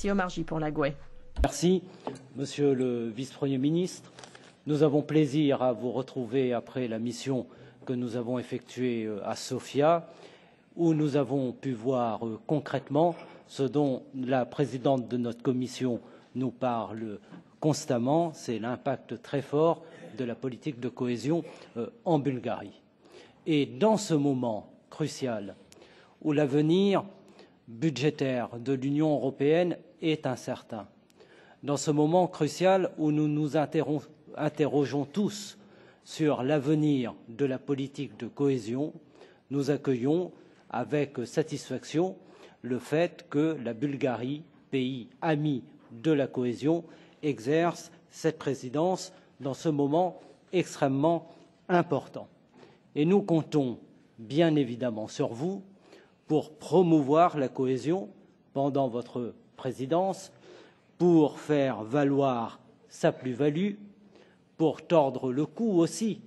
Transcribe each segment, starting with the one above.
Merci. Omarjee pour la GUE. Merci, Monsieur le Vice-Premier ministre. Nous avons plaisir à vous retrouver après la mission que nous avons effectuée à Sofia, où nous avons pu voir concrètement ce dont la présidente de notre commission nous parle constamment, c'est l'impact très fort de la politique de cohésion en Bulgarie. Et dans ce moment crucial où l'avenir budgétaire de l'Union européenne est incertain, dans ce moment crucial où nous nous interrogeons tous sur l'avenir de la politique de cohésion, nous accueillons avec satisfaction le fait que la Bulgarie, pays ami de la cohésion, exerce cette présidence dans ce moment extrêmement important. Et nous comptons bien évidemment sur vous pour promouvoir la cohésion pendant votre présidence, pour faire valoir sa plus-value, pour tordre le cou aussi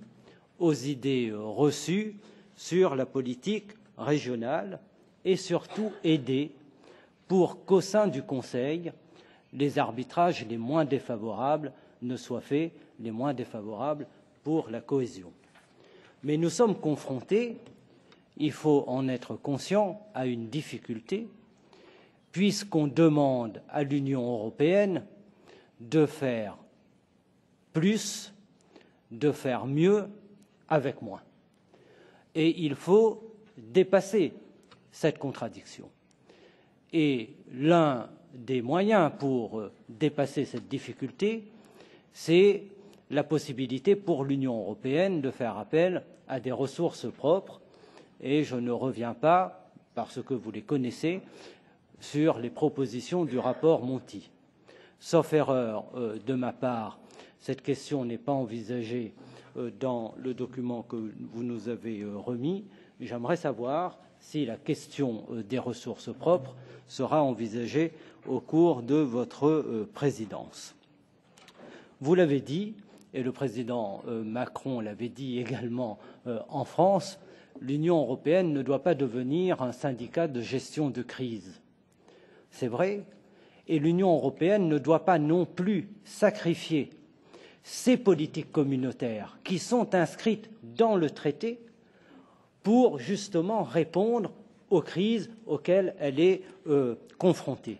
aux idées reçues sur la politique régionale et surtout aider pour qu'au sein du Conseil, les arbitrages les moins défavorables ne soient faits, les moins défavorables pour la cohésion. Mais nous sommes confrontés, il faut en être conscient, à une difficulté, puisqu'on demande à l'Union européenne de faire plus, de faire mieux avec moins. Et il faut dépasser cette contradiction. Et l'un des moyens pour dépasser cette difficulté, c'est la possibilité pour l'Union européenne de faire appel à des ressources propres. Et je ne reviens pas, parce que vous les connaissez, sur les propositions du rapport Monti. Sauf erreur de ma part, cette question n'est pas envisagée dans le document que vous nous avez remis. J'aimerais savoir si la question des ressources propres sera envisagée au cours de votre présidence. Vous l'avez dit, et le président Macron l'avait dit également en France, l'Union européenne ne doit pas devenir un syndicat de gestion de crise. C'est vrai, et l'Union européenne ne doit pas non plus sacrifier ces politiques communautaires qui sont inscrites dans le traité pour justement répondre aux crises auxquelles elle est confrontée.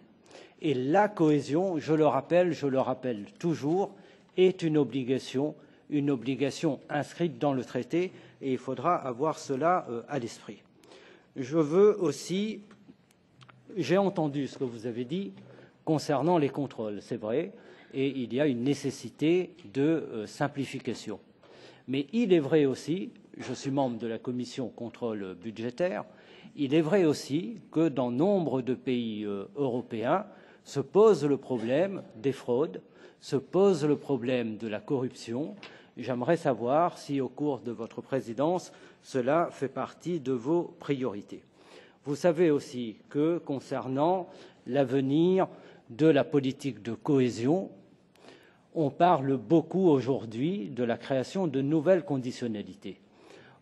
Et la cohésion, je le rappelle toujours, est une obligation inscrite dans le traité, et il faudra avoir cela à l'esprit. Je veux aussi, j'ai entendu ce que vous avez dit concernant les contrôles, c'est vrai, et il y a une nécessité de simplification. Mais il est vrai aussi, je suis membre de la commission contrôle budgétaire, il est vrai aussi que dans nombre de pays européens se pose le problème des fraudes, se pose le problème de la corruption. J'aimerais savoir si, au cours de votre présidence, cela fait partie de vos priorités. Vous savez aussi que, concernant l'avenir de la politique de cohésion, on parle beaucoup aujourd'hui de la création de nouvelles conditionnalités.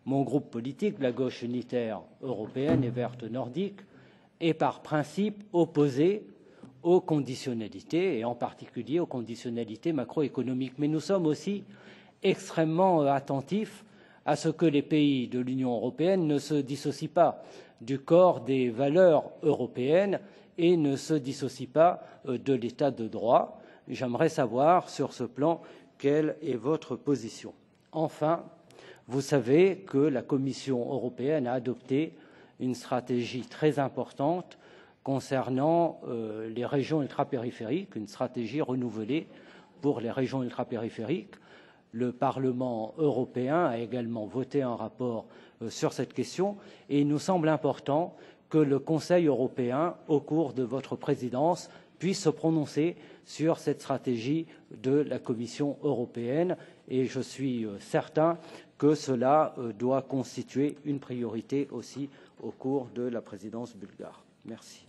Mon groupe politique, la gauche unitaire européenne et verte nordique, est par principe opposé aux conditionnalités, et en particulier aux conditionnalités macroéconomiques. Mais nous sommes aussi extrêmement attentifs à ce que les pays de l'Union européenne ne se dissocient pas du corps des valeurs européennes et ne se dissocient pas de l'état de droit. J'aimerais savoir, sur ce plan, quelle est votre position. Enfin, vous savez que la Commission européenne a adopté une stratégie très importante concernant les régions ultrapériphériques, une stratégie renouvelée pour les régions ultrapériphériques. Le Parlement européen a également voté un rapport sur cette question et il nous semble important que le Conseil européen, au cours de votre présidence, puisse se prononcer sur cette stratégie de la Commission européenne et je suis certain que cela doit constituer une priorité aussi au cours de la présidence bulgare. Merci.